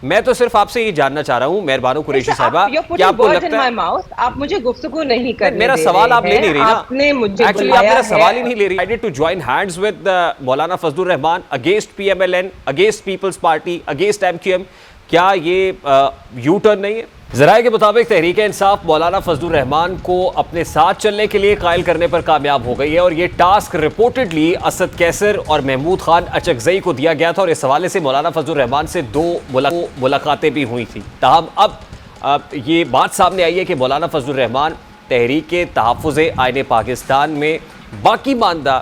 میں تو صرف آپ سے یہ جاننا چاہ رہا ہوں مہربانو قریشی صاحبہ کہ آپ کو لگتا ہے آپ مجھے گفتگو نہیں کرنے میرا سوال آپ لے نہیں رہی نا، آپ نے مجھے ایکچولی آپ میرا سوال ہی نہیں لے رہی. I need to join hands with Maulana Fazl ur-Rehman against PMLN, against Peoples Party, against MQM. کیا یہ یو ٹرن نہیں ہے؟ ذرائع کے مطابق تحریک انصاف مولانا فضل الرحمان کو اپنے ساتھ چلنے کے لیے قائل کرنے پر کامیاب ہو گئی ہے، اور یہ ٹاسک رپورٹڈلی اسد کیسر اور محمود خان اچکزئی کو دیا گیا تھا، اور اس حوالے سے مولانا فضل الرحمان سے 2 ملاقاتیں بھی ہوئی تھیں. تاہم اب یہ بات سامنے آئی ہے کہ مولانا فضل الرحمان تحریک تحفظ آئین پاکستان میں باقی ماندہ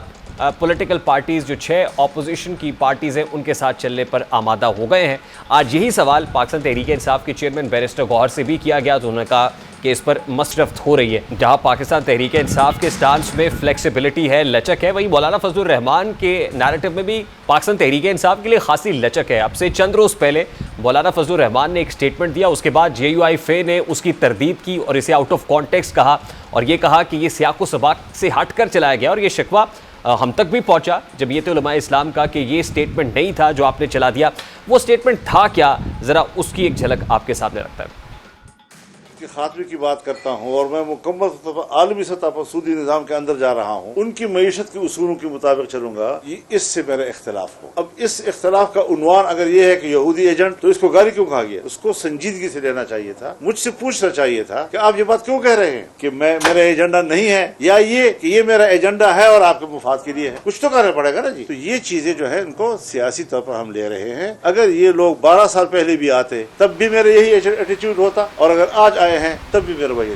پولیٹیکل پارٹیز جو 6 اپوزیشن کی پارٹیز ہیں ان کے ساتھ چلنے پر آمادہ ہو گئے ہیں. آج یہی سوال پاکستان تحریک انصاف کے چیئرمین بیرسٹر گوہر سے بھی کیا گیا، تو انہوں نے کہا کہ اس پر مصرفت ہو رہی ہے. جہاں پاکستان تحریک انصاف کے سٹانس میں فلیکسیبلٹی ہے، لچک ہے، وہی مولانا فضل الرحمان کے نیریٹو میں بھی پاکستان تحریک انصاف کے لیے خاصی لچک ہے. اب سے چند روز پہلے مولانا فضل الرحمان نے ایک سٹیٹمنٹ دیا، اس کے بعد JUI نے اس کی تردید کی اور اسے آؤٹ آف کانٹیکسٹ کہا، اور یہ کہا کہ یہ سیاق و سباق سے ہٹ کر چلایا گیا، اور یہ شکوہ ہم تک بھی پہنچا جمعیت علماء اسلام کا کہ یہ سٹیٹمنٹ نہیں تھا جو آپ نے چلا دیا. وہ سٹیٹمنٹ تھا کیا؟ ذرا اس کی ایک جھلک آپ کے سامنے رکھتا ہے. خاتمے کی بات کرتا ہوں، اور میں مکمل سطح پر عالمی سطح پر سودی نظام کے اندر جا رہا ہوں، ان کی معیشت کے اصولوں کے مطابق چلوں گا. یہ اس سے میرا اختلاف ہو. اب اس اختلاف کا عنوان اگر یہ ہے کہ یہودی ایجنٹ، تو اس کو گالی کیوں کہا گیا؟ اس کو سنجیدگی سے لینا چاہیے تھا، مجھ سے پوچھنا چاہیے تھا کہ آپ یہ بات کیوں کہہ رہے ہیں کہ میرا ایجنڈا نہیں ہے، یا یہ کہ یہ میرا ایجنڈا ہے اور آپ کے مفاد کے لیے ہے. کچھ تو کرنا پڑے گا نا جی. تو یہ چیزیں جو ہے ان کو سیاسی طور پر ہم لے رہے ہیں. اگر یہ لوگ 12 سال پہلے بھی آتے تب بھی میرا یہی ایٹیٹیوڈ ہوتا، اور اگر آج آئے ہیں تب بھی میرا وہی.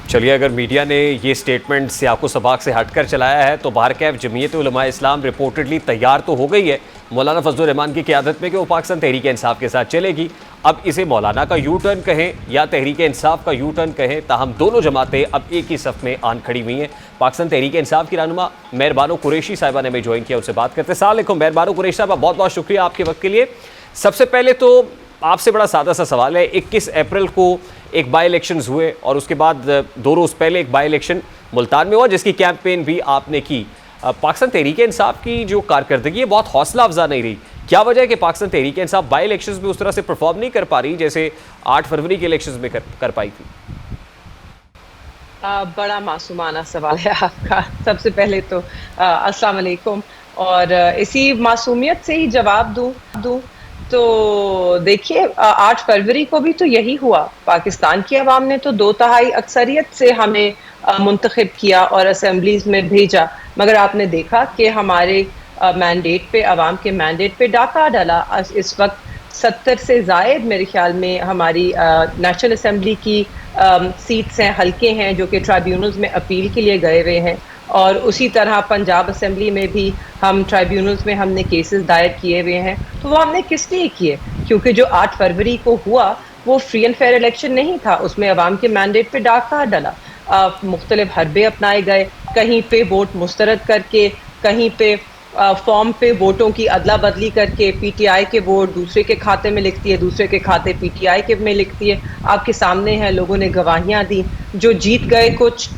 چلیے، اگر میڈیا نے یہ سٹیٹمنٹ سیاق و سباق سے ہٹ کر چلایا ہے تو بہرکیف جمعیت علماء اسلام رپورٹڈلی تیار تو ہو گئی ہے مولانا فضل الرحمان کی قیادت میں کہ وہ پاکستان تحریک انصاف کے ساتھ چلے گی. اب اسے مولانا کا یو ٹرن کہیں یا تحریک انصاف کا یو ٹرن کہیں، تاہم دونوں جماعتیں اب ایک ہی صف میں آن کھڑی ہوئی ہیں. پاکستان تحریک انصاف کی رہنما مہربانو قریشی صاحبہ نے ہمیں جوائن کیا، ان سے بات کرتے ہیں. السلام علیکم مہربانو قریشی صاحبہ، بہت بہت شکریہ آپ کے وقت کے لیے. سب سے پہلے تو آپ سے بڑا سادہ سا سوال ہے، 21 اپریل کو ایک بائی الیکشنز ہوئے، اور اس کے بعد 2 روز پہلے ایک بائی الیکشن ملتان میں ہوا جس کی کیمپین بھی آپ نے کی. پاکستان تحریک انصاف کی جو کارکردگی ہے بہت حوصلہ افزا نہیں رہی. کیا وجہ ہے کہ پاکستان تحریک انصاف بائی الیکشنز میں اس طرح سے پرفارم نہیں کر پا رہی جیسے 8 فروری کے الیکشنز میں کر پائی تھی؟ بڑا معصومانہ سوال ہے آپ کا. سب سے پہلے تو السلام علیکم، اور اسی معصومیت سے ہی جواب دوں تو دیکھیے 8 فروری کو بھی تو یہی ہوا. پاکستان کی عوام نے تو 2/3 اکثریت سے ہمیں منتخب کیا اور اسمبلیز میں بھیجا، مگر آپ نے دیکھا کہ ہمارے مینڈیٹ پہ، عوام کے مینڈیٹ پہ ڈاکہ ڈالا. اس وقت 70 سے زائد میرے خیال میں ہماری نیشنل اسمبلی کی سیٹس ہیں، حلقے ہیں جو کہ ٹرائیبیونلز میں اپیل کے لیے گئے ہوئے ہیں، اور اسی طرح پنجاب اسمبلی میں بھی ہم ٹرائیبیونلز میں ہم نے کیسز دائر کیے ہوئے ہیں. تو وہ ہم نے کس لیے کیے؟ کیونکہ جو 8 فروری کو ہوا وہ فری اینڈ فیئر الیکشن نہیں تھا، اس میں عوام کے مینڈیٹ پہ ڈاکہ ڈلا. مختلف حربے اپنائے گئے، کہیں پہ ووٹ مسترد کر کے، کہیں پہ فارم پہ ووٹوں کی ادلا بدلی کر کے PTI کے ووٹ دوسرے کے کھاتے میں لکھتی ہے، دوسرے کے کھاتے PTI کے میں لکھتی ہے. آپ کے سامنے ہے، لوگوں نے گواہیاں دی. جو جیت گئے کچھ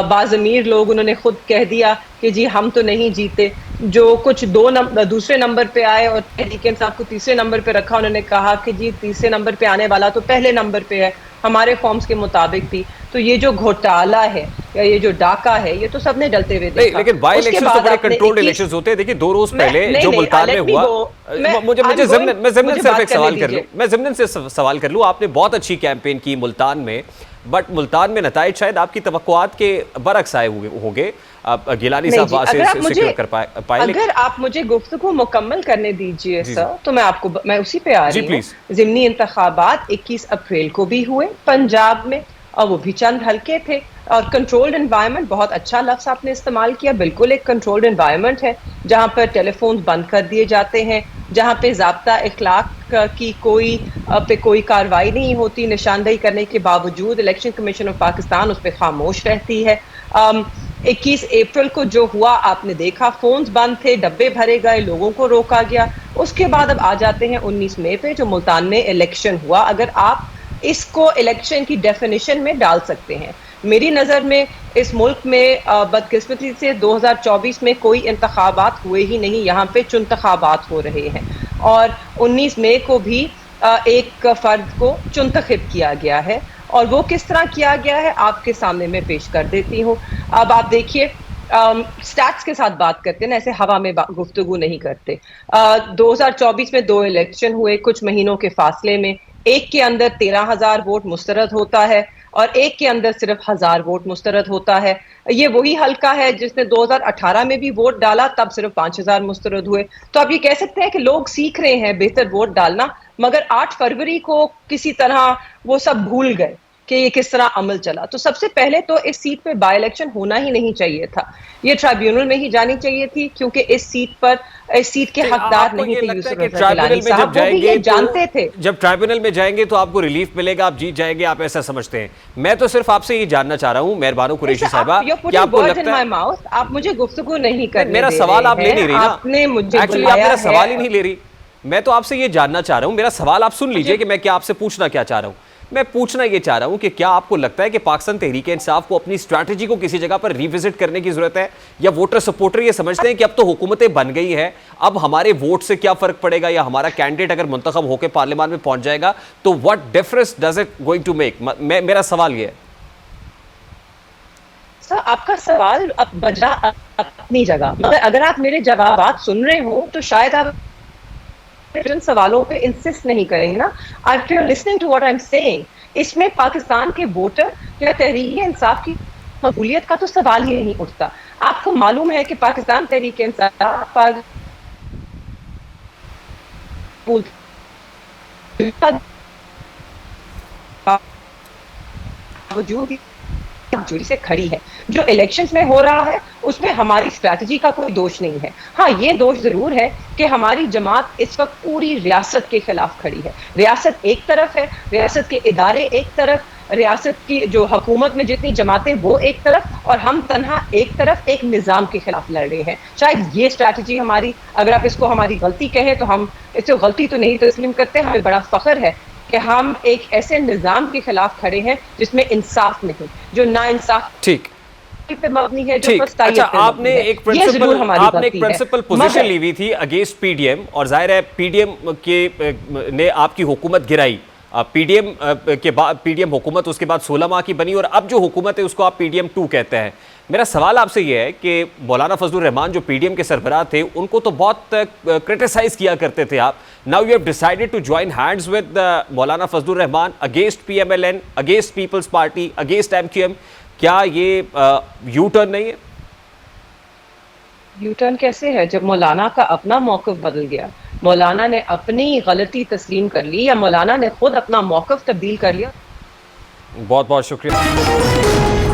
باضمیر لوگ، انہوں نے خود کہہ دیا کہ جی ہم تو نہیں جیتے. جو کچھ دوسرے نمبر پہ آئے اور تحریک انصاف کو تیسرے نمبر پہ رکھا، انہوں نے کہا کہ جی تیسرے نمبر پہ آنے والا تو پہلے نمبر پہ ہے، ہمارے فارمز کے مطابق بھی. تو یہ جو گھوٹالہ ہے یا یہ جو ڈاکہ ہے، یہ تو سب نے ڈلتے ہوئے دیکھا. لیکن بائی الیکشنز تو بڑے کنٹرولڈ الیکشنز ہوتے ہیں. دیکھیے 2 روز پہلے جو ملتان میں ہوا، میں ضمن صرف ایک سوال کر لوں، میں ضمن سے سوال کر لوں. آپ نے بہت اچھی کیمپین کی ملتان میں، بٹ ملتان میں نتائج شاید آپ کی توقعات کے برعکس آئے ہوں گے. گیلانی صاحب وہاں سے سیکیور کر پائے. اگر آپ مجھے گفتگو مکمل کرنے دیجئے سر، تو میں اسی پہ آ رہی ہوں. ضمنی انتخابات 21 اپریل کو بھی ہوئے پنجاب میں، اور وہ بھی چند حلقے تھے. اور کنٹرولڈ انوائرمنٹ، بہت اچھا لفظ آپ نے استعمال کیا. بالکل ایک کنٹرولڈ انوائرمنٹ ہے جہاں پر ٹیلی فونز بند کر دیے جاتے ہیں، جہاں پہ ضابطہ اخلاق کی کوئی کارروائی نہیں ہوتی. نشاندہی کرنے کے باوجود الیکشن کمیشن آف پاکستان اس پہ خاموش رہتی ہے. 21 اپریل کو جو ہوا آپ نے دیکھا، فونز بند تھے، ڈبے بھرے گئے، لوگوں کو روکا گیا. اس کے بعد اب آ جاتے ہیں 19 مئی پہ جو ملتان میں الیکشن ہوا. اگر آپ اس کو الیکشن کی ڈیفینیشن میں ڈال سکتے ہیں، میری نظر میں اس ملک میں بدقسمتی سے 2024 میں کوئی انتخابات ہوئے ہی نہیں. یہاں پہ چنتخابات ہو رہے ہیں، اور 19 مئی کو بھی ایک فرد کو چنتخب کیا گیا ہے، اور وہ کس طرح کیا گیا ہے آپ کے سامنے میں پیش کر دیتی ہوں. اب آپ دیکھیے، سٹیٹس کے ساتھ بات کرتے ہیں نا، ایسے ہوا میں گفتگو نہیں کرتے. 2024 میں 2 الیکشن ہوئے کچھ مہینوں کے فاصلے میں. ایک کے اندر 13,000 ووٹ مسترد ہوتا ہے اور ایک کے اندر صرف 1,000 ووٹ مسترد ہوتا ہے. یہ وہی حلقہ ہے جس نے 2018 میں بھی ووٹ ڈالا، تب صرف 5,000 مسترد ہوئے. تو آپ یہ کہہ سکتے ہیں کہ لوگ سیکھ رہے ہیں بہتر ووٹ ڈالنا، مگر 8 فروری کو کسی طرح وہ سب بھول گئے کہ یہ کس طرح عمل چلا. تو سب سے پہلے تو اس سیٹ پہ بائی الیکشن ہونا ہی نہیں چاہیے تھا، یہ ٹرائیبیونل میں ہی جانی چاہیے تھی، کیونکہ اس سیٹ کے حقدار نہیں تھے یوسف رضا گیلانی صاحب، وہ بھی یہ جانتے تھے. جب ٹرائیبونل میں جائیں گے تو آپ کو ریلیف ملے گا، آپ جیت جائیں گے، آپ ایسا سمجھتے ہیں؟ میں تو صرف آپ سے یہ جاننا چاہ رہا ہوں مہربانو قریشی صاحبہ، کیا آپ کو لگتا ہے آپ مجھے گفتگو نہیں کرنے میرا دے سوال آپ رہے لے نہیں ہیں، رہی نا؟ آپ نے مجھے ایکچولی آپ بلایا میرا سوال ہی ہے. نہیں لے رہی. میں تو آپ سے یہ جاننا چاہ رہا ہوں، میرا سوال آپ سن لیجئے کہ میں کیا آپ سے پوچھنا کیا چاہ رہا ہوں. میں پوچھنا یہ چاہ رہا ہوں کہ کیا آپ کو لگتا ہے کہ پاکستان تحریک انصاف کو اپنی اسٹریٹجی کو کسی جگہ پر ریوزٹ کرنے کی ضرورت ہے، یا ووٹر سپورٹر یہ سمجھتے ہیں کہ اب تو حکومتیں بن گئی ہے، اب ہمارے ووٹ سے کیا فرق پڑے گا، یا ہمارا کینڈیڈیٹ اگر منتخب ہو کے پارلیمان میں پہنچ جائے گا تو what difference does it going to make؟ میرا سوال یہ ہے. سر آپ کا سوال اب بجا اپنی جگہ، مگر اگر آپ میرے جوابات سن رہے ہوں تو شاید آپ جن سوالوں پہ انسسٹ نہیں کریں گے نا. If you're listening to what I'm saying، اس میں پاکستان کے ووٹر یا تحریک انصاف کی مقبولیت کا تو سوال ہی نہیں اٹھتا. آپ کو معلوم ہے کہ پاکستان تحریک انصاف جوڑی سے کھڑی ہے. جو الیکشنز میں ہو رہا ہے اس میں ہماری اسٹریٹجی کا کوئی دوش نہیں ہے. ہاں یہ دوش ضرور ہے کہ ہماری جماعت اس وقت پوری ریاست کے خلاف کھڑی ہے. ریاست ایک طرف ہے، ریاست کے ادارے ایک طرف، ریاست کی جو حکومت میں جتنی جماعتیں وہ ایک طرف، اور ہم تنہا ایک طرف ایک نظام کے خلاف لڑ رہے ہیں. شاید یہ اسٹریٹجی ہماری، اگر آپ اس کو ہماری غلطی کہیں تو ہم اس کو غلطی تو نہیں تسلیم کرتے. ہمیں بڑا فخر ہے کہ ہم ایک ایسے نظام کے خلاف کھڑے ہیں جس میں انصاف نہیں، جو نا انصاف ٹھیک پہ مبنی ہے، جو ٹھیک. فسطائیت اچھا، پہ آپ نے مبنی ہے. ایک یہ ضرور ہماری غلطی ہے. پرنسپل پوزیشن لی ہوئی تھی اگینسٹ پی ڈی ایم، اور ظاہر ہے پی ڈی ایم نے آپ کی حکومت گرائی. پی ڈی ایم کے بعد پی ڈی ایم حکومت اس کے بعد 16 ماہ کی بنی، اور اب جو حکومت ہے اس کو آپ پی ڈی ایم 2 کہتے ہیں. میرا سوال آپ سے یہ ہے کہ مولانا فضل الرحمان جو پی ڈی ایم کے سربراہ تھے، ان کو تو بہت کرٹیسائز کیا کرتے تھے آپ. Now you have decided to join hands with Maulana Fazl ur-Rehman against P M L N, against Peoples Party, against M Q M. کیا یہ یو ٹرن نہیں ہے؟ یو ٹرن کیسے ہے جب مولانا کا اپنا موقف بدل گیا؟ مولانا نے اپنی غلطی تسلیم کر لی، یا مولانا نے خود اپنا موقف تبدیل کر لیا؟ بہت بہت شکریہ.